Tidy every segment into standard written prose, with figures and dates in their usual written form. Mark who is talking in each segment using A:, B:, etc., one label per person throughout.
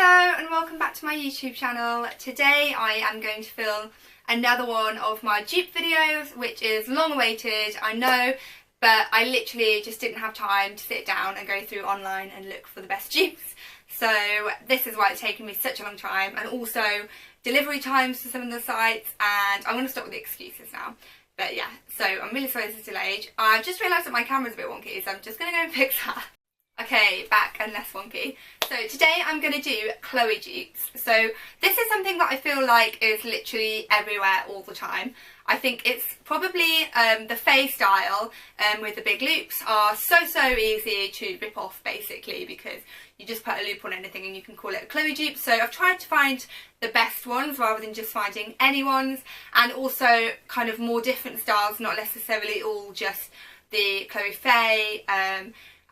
A: Hello and welcome back to my YouTube channel. Today I am going to film another one of my dupe videos, which is long awaited, I know, but I literally just didn't have time to sit down and go through online and look for the best dupes. So this is why it's taken me such a long time, and also delivery times for some of the sites, and I'm going to stop with the excuses now. But yeah, so I'm really sorry this is delayed. I've just realised that my camera's a bit wonky, so I'm just going to go and fix that. Okay, back and less wonky. So today I'm going to do Chloe Dupes. So this is something that I feel like is literally everywhere all the time. I think it's probably the Faye style with the big loops are so easy to rip off basically, because you just put a loop on anything and you can call it a Chloe dupe. So I've tried to find the best ones rather than just finding any ones, and also kind of more different styles, not necessarily all just the Chloe Faye.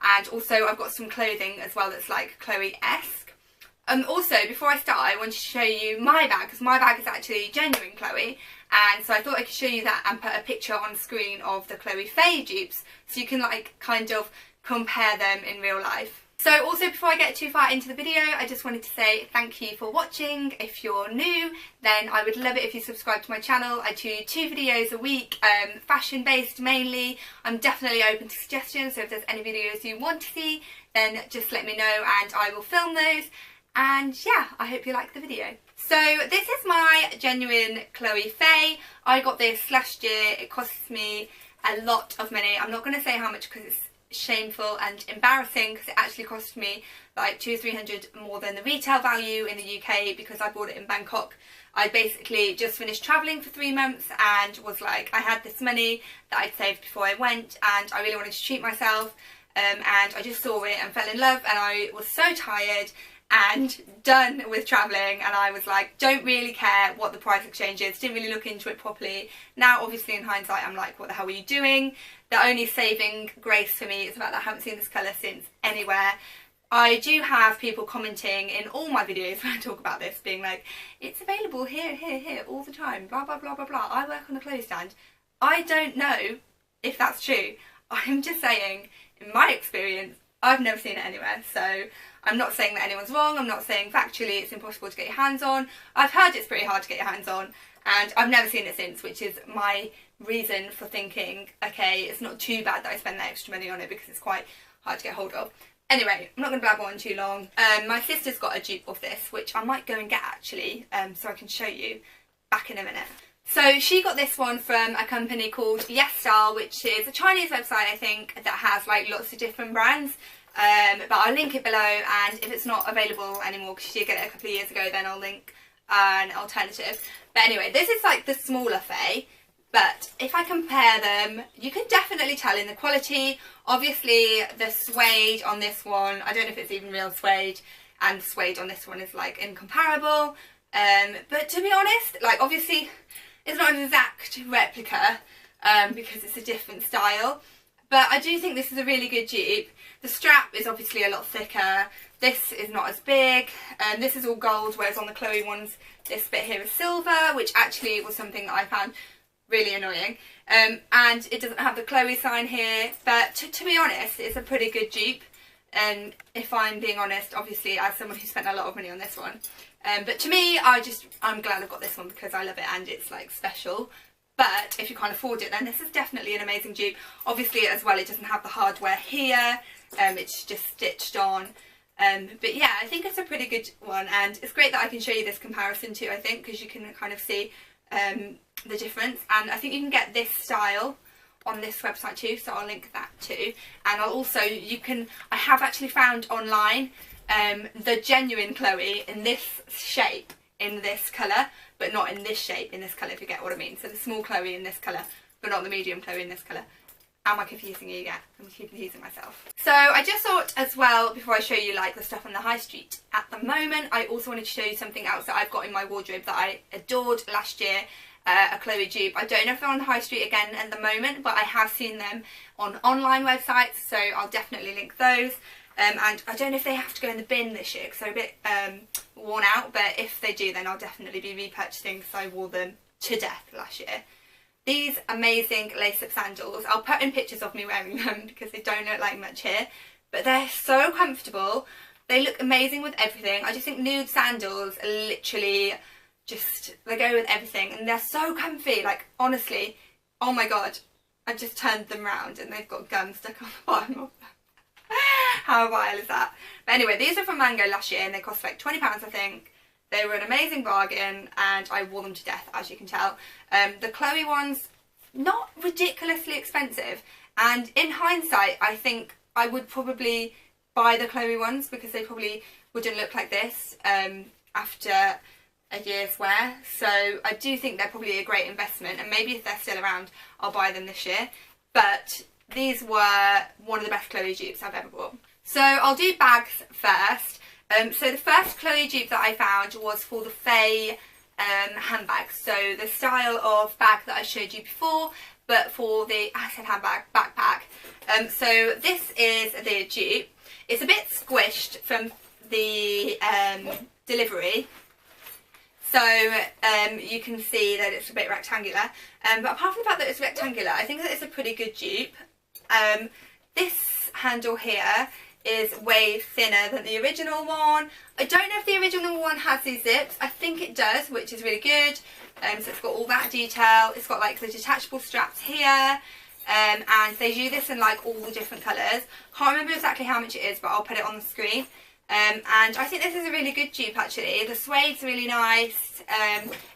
A: And also I've got some clothing as well that's like Chloe-esque. Also, before I start, I wanted to show you my bag, because my bag is actually genuine Chloe, and so I thought I could show you that and put a picture on screen of the Chloe Faye dupes, so you can like kind of compare them in real life. So also, before I get too far into the video, I just wanted to say thank you for watching. If you're new, then I would love it if you subscribe to my channel. I do 2 videos a week, fashion based mainly. I'm definitely open to suggestions, so if there's any videos you want to see, then just let me know and I will film those. And yeah, I hope you like the video. So this is my genuine Chloe Faye. I got this last year. It costs me a lot of money. I'm not going to say how much because it's shameful and embarrassing, because it actually cost me like 200-300 more than the retail value in the UK, because I bought it in Bangkok. I basically just finished travelling for 3 months and was like, I had this money that I'd saved before I went and I really wanted to treat myself, and I just saw it and fell in love, and I was so tired and done with travelling, and I was like, don't really care what the price exchange is, didn't really look into it properly. Now obviously in hindsight I'm like, what the hell were you doing? The only saving grace for me is the fact that I haven't seen this colour since anywhere. I do have people commenting in all my videos when I talk about this, being like, it's available here, here, all the time, blah blah blah blah blah, I work on a clothes stand. I don't know if that's true. I'm just saying, in my experience, I've never seen it anywhere, so I'm not saying that anyone's wrong. I'm not saying factually it's impossible to get your hands on. I've heard it's pretty hard to get your hands on, and I've never seen it since, which is my reason for thinking, okay, it's not too bad that I spend that extra money on it, because it's quite hard to get hold of. Anyway, I'm not going to blabber on too long. My sister's got a dupe of this, which I might go and get actually, so I can show you back in a minute. So she got this one from a company called Yes Style, which is a Chinese website, I think, that has like lots of different brands. But I'll link it below, and if it's not available anymore, because she did get it a couple of years ago, then I'll link an alternative. But anyway, this is like the smaller Faye, but if I compare them, you can definitely tell in the quality. Obviously the suede on this one, I don't know if it's even real suede, and the suede on this one is like incomparable. But to be honest, like obviously it's not an exact replica, because it's a different style, but I do think this is a really good dupe. The strap is obviously a lot thicker. This is not as big. This is all gold, whereas on the Chloe ones, this bit here is silver, which actually was something that I found really annoying. And it doesn't have the Chloe sign here, but to be honest, it's a pretty good dupe. And if I'm being honest, obviously, as someone who spent a lot of money on this one. But to me, I'm glad I got this one because I love it and it's like special. But if you can't afford it, then this is definitely an amazing dupe. Obviously, as well, it doesn't have the hardware here. It's just stitched on. But yeah, I think it's a pretty good one, and it's great that I can show you this comparison too, I think, because you can kind of see the difference. And I think you can get this style on this website too, so I'll link that too. And I'll also, I have actually found online the genuine Chloe in this shape, in this colour, but not in this shape, in this colour, if you get what I mean. So the small Chloe in this colour, but not the medium Chloe in this colour. Am I confusing you yet? I'm confusing myself. So I just thought as well, before I show you like the stuff on the high street at the moment, I also wanted to show you something else that I've got in my wardrobe that I adored last year, a Chloe dupe. I don't know if they're on the high street again at the moment, but I have seen them on online websites, so I'll definitely link those. And I don't know if they have to go in the bin this year because they're a bit worn out, but if they do, then I'll definitely be repurchasing because I wore them to death last year. These amazing lace-up sandals, I'll put in pictures of me wearing them because they don't look like much here, but they're so comfortable. They look amazing with everything. I just think nude sandals are literally just, they go with everything, and they're so comfy. Like, honestly, oh my god, I've just turned them round and they've got gum stuck on the bottom of them. How vile is that? But anyway, these are from Mango last year and they cost like £20 I think. They were an amazing bargain and I wore them to death, as you can tell. The Chloe ones, not ridiculously expensive, and in hindsight I think I would probably buy the Chloe ones because they probably wouldn't look like this after a year's wear. So I do think they're probably a great investment, and maybe if they're still around I'll buy them this year. But these were one of the best Chloe dupes I've ever bought. So I'll do bags first. So the first Chloe dupe that I found was for the Faye handbag. So the style of bag that I showed you before, but for the, I said handbag, backpack. So this is the dupe. It's a bit squished from the delivery. So you can see that it's a bit rectangular. But apart from the fact that it's rectangular, I think that it's a pretty good dupe. This handle here is way thinner than the original one. I don't know if the original one has these zips. I think it does, which is really good. So it's got all that detail. It's got like the detachable straps here. And they do this in like all the different colours. Can't remember exactly how much it is, but I'll put it on the screen. And I think this is a really good dupe actually. The suede's really nice.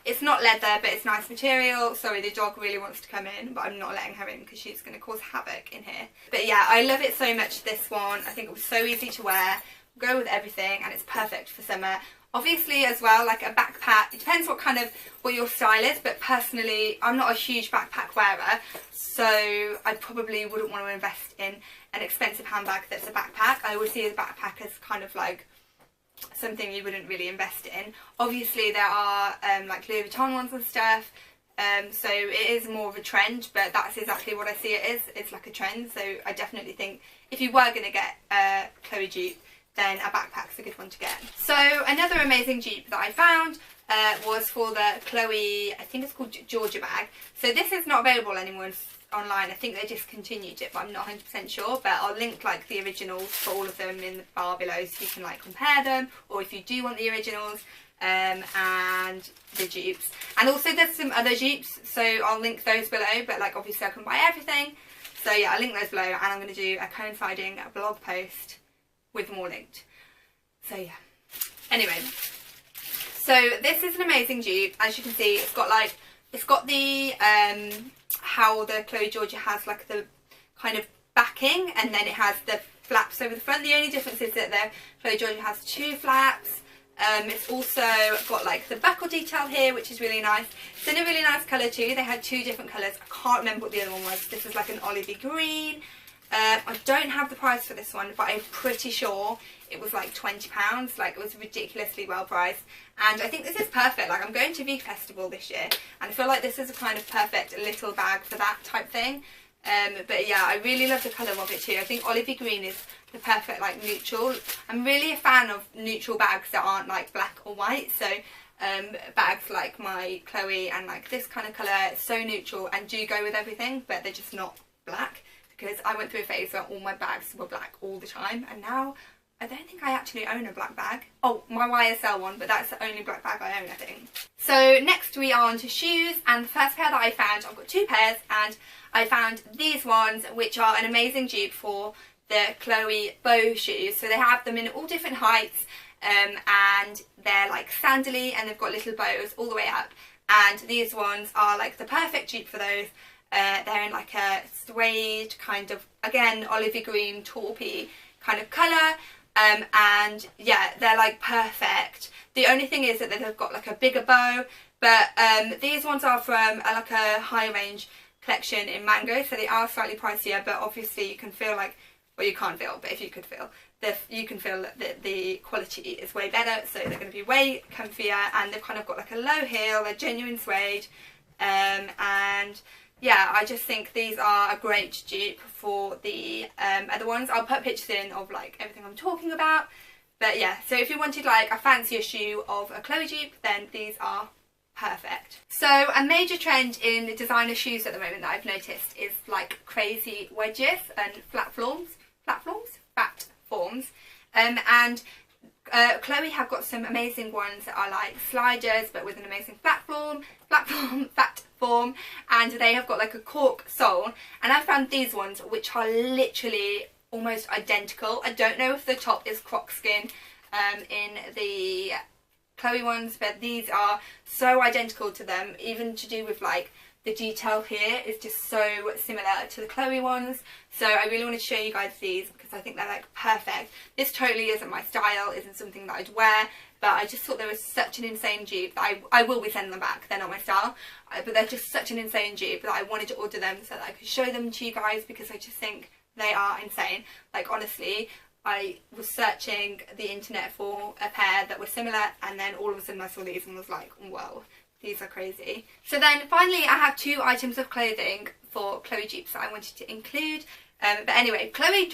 A: It's not leather, but it's nice material. Sorry, the dog really wants to come in, but I'm not letting her in because she's going to cause havoc in here. But yeah, I love it so much, this one. I think it was so easy to wear, go with everything, and it's perfect for summer. Obviously as well, like a backpack, it depends what your style is, but personally I'm not a huge backpack wearer, so I probably wouldn't want to invest in an expensive handbag that's a backpack. I would see a backpack as kind of like something you wouldn't really invest in. Obviously there are like Louis Vuitton ones and stuff, so it is more of a trend, but that's exactly what I see it is. It's like a trend, so I definitely think if you were going to get a Chloe dupe, then a backpack's a good one to get. So another amazing dupe that I found was for the Chloe, I think it's called Georgia bag. So this is not available anymore online. I think they discontinued it, but I'm not 100% sure. But I'll link like the originals for all of them in the bar below, so you can like compare them, or if you do want the originals and the dupes. And also there's some other dupes, so I'll link those below, but like obviously I can buy everything. So yeah, I'll link those below, and I'm going to do a coinciding blog post with them all linked. So yeah. Anyway, so this is an amazing dupe. As you can see, it's got the how the Chloe Georgia has like the kind of backing, and then it has the flaps over the front. The only difference is that the Chloe Georgia has 2 flaps. It's also got like the buckle detail here, which is really nice. It's in a really nice colour too. They had 2 different colours. I can't remember what the other one was. This was like an olivey green. I don't have the price for this one, but I'm pretty sure it was like £20. Like, it was ridiculously well priced, and I think this is perfect. Like, I'm going to V Festival this year, and I feel like this is a kind of perfect little bag for that type thing. But yeah, I really love the colour of it too. I think olivey green is the perfect like neutral. I'm really a fan of neutral bags that aren't like black or white, so bags like my Chloe and like this kind of colour, so neutral and do go with everything, but they're just not black. Because I went through a phase where all my bags were black all the time, and now I don't think I actually own a black bag. Oh, my YSL one, but that's the only black bag I own, I think. So next we are on to shoes, and the first pair that I found, I've got 2 pairs, and I found these ones, which are an amazing dupe for the Chloe bow shoes. So they have them in all different heights, and they're like sandally, and they've got little bows all the way up, and these ones are like the perfect dupe for those. They're in like a suede kind of, again, olivey green, taupey kind of colour, and yeah, they're like perfect. The only thing is that they've got like a bigger bow, but these ones are from like a high range collection in Mango, so they are slightly pricier, but obviously you can feel like, well, you can't feel, but if you could feel, you can feel that the quality is way better, so they're going to be way comfier, and they've kind of got like a low heel, they're genuine suede, and yeah, I just think these are a great dupe for the other ones. I'll put pictures in of like everything I'm talking about. But yeah, so if you wanted like a fancier shoe of a Chloe dupe, then these are perfect. So a major trend in designer shoes at the moment that I've noticed is like crazy wedges and flat forms. And Chloe have got some amazing ones that are like sliders but with an amazing flat form, and they have got like a cork sole, and I found these ones which are literally almost identical. I don't know if the top is croc skin in the Chloe ones, but these are so identical to them, even to do with like the detail here is just so similar to the Chloe ones. So I really want to show you guys these because I think they're like perfect. This totally isn't my style, isn't something that I'd wear, but I just thought they were such an insane dupe that I will be sending them back. They're not my style, but they're just such an insane dupe that I wanted to order them so that I could show them to you guys, because I just think they are insane. Like honestly, I was searching the internet for a pair that were similar, and then all of a sudden I saw these and was like, whoa, these are crazy. So then finally I have 2 items of clothing for Chloe Dupes that I wanted to include. But anyway, Chloe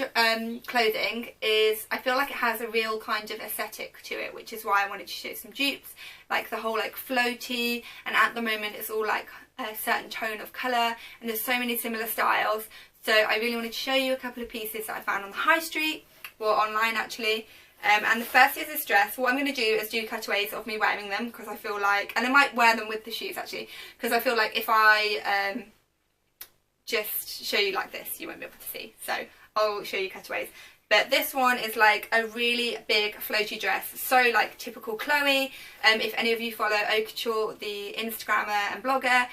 A: clothing is, I feel like it has a real kind of aesthetic to it, which is why I wanted to show some dupes, like the whole like floaty, and at the moment it's all like a certain tone of colour, and there's so many similar styles. So I really wanted to show you a couple of pieces that I found on the high street, or online actually. And the first is this dress. What I'm going to do is do cutaways of me wearing them, because I feel like, and I might wear them with the shoes actually, because I feel like if I just show you like this, you won't be able to see. So I'll show you cutaways. But this one is like a really big floaty dress, so like typical Chloe. If any of you follow Haute Couture, the Instagrammer and blogger,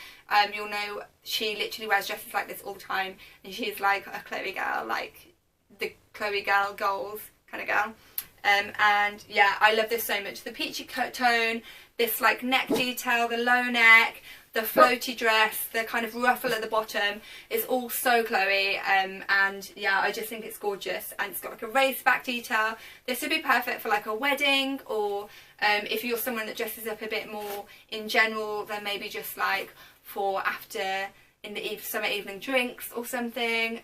A: you'll know she literally wears dresses like this all the time, and she's like a Chloe girl, like the Chloe girl goals kind of girl. And yeah, I love this so much. The peachy tone, this like neck detail, the low neck, the floaty dress, the kind of ruffle at the bottom is all so Chloe. And yeah, I just think it's gorgeous, and it's got like a raised back detail. This would be perfect for like a wedding, or if you're someone that dresses up a bit more in general, then maybe just like for after in the summer evening drinks or something.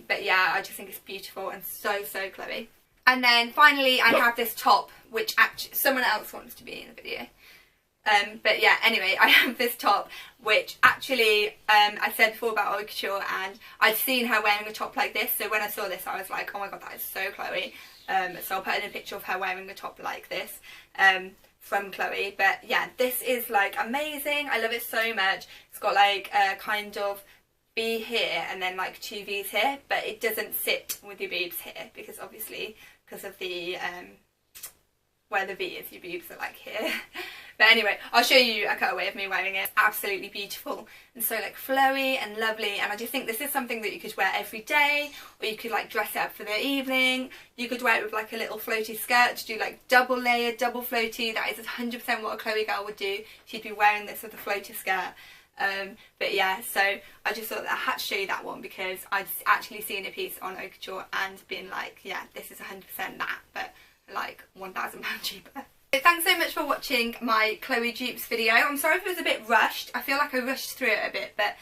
A: But yeah, I just think it's beautiful and so Chloe. And then finally I have this top, which actually someone else wants to be in the video. But yeah, anyway, I have this top, which actually I said before about Haute Couture, and I'd seen her wearing a top like this, so when I saw this I was like, oh my god, that is so Chloe. So I'll put in a picture of her wearing a top like this from Chloe. But yeah, this is like amazing. I love it so much. It's got like a kind of V here and then like 2 V's here, but it doesn't sit with your boobs here, because obviously because of the where the V is, your boobs are like here. But anyway, I'll show you a cutaway of me wearing it. Absolutely beautiful and so like flowy and lovely, and I just think this is something that you could wear every day, or you could like dress it up for the evening. You could wear it with like a little floaty skirt to do like double layered, double floaty. That is 100% what a Chloe girl would do. She'd be wearing this with a floaty skirt. But yeah, so I just thought that I had to show you that one, because I'd actually seen a piece on Haute Couture and been like, yeah, this is 100% that, but like £1,000 cheaper. So thanks so much for watching my Chloe Dupes video. I'm sorry if it was a bit rushed. I feel like I rushed through it a bit, but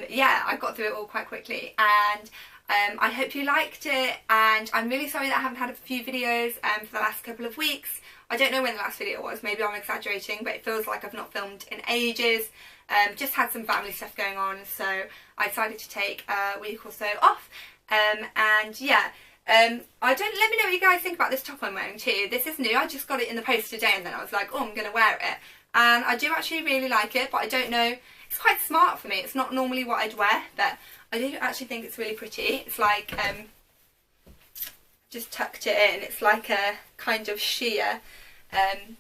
A: yeah, I got through it all quite quickly, and I hope you liked it. And I'm really sorry that I haven't had a few videos for the last couple of weeks. I don't know when the last video was, maybe I'm exaggerating, but it feels like I've not filmed in ages. Just had some family stuff going on, so I decided to take a week or so off. And yeah, let me know what you guys think about this top I'm wearing too. This is new, I just got it in the post today, and then I was like, oh, I'm going to wear it. And I do actually really like it, but I don't know, it's quite smart for me. It's not normally what I'd wear, but I do actually think it's really pretty. It's like, just tucked it in. It's like a kind of sheer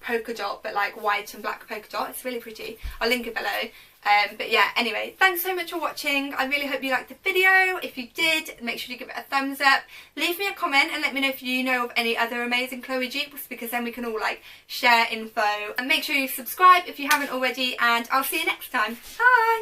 A: polka dot, but like white and black polka dot. It's really pretty. I'll link it below. But yeah, anyway, thanks so much for watching. I really hope you liked the video. If you did, make sure to give it a thumbs up. Leave me a comment and let me know if you know of any other amazing Chloe Dupes, because then we can all like share info. And make sure you subscribe if you haven't already, and I'll see you next time. Bye!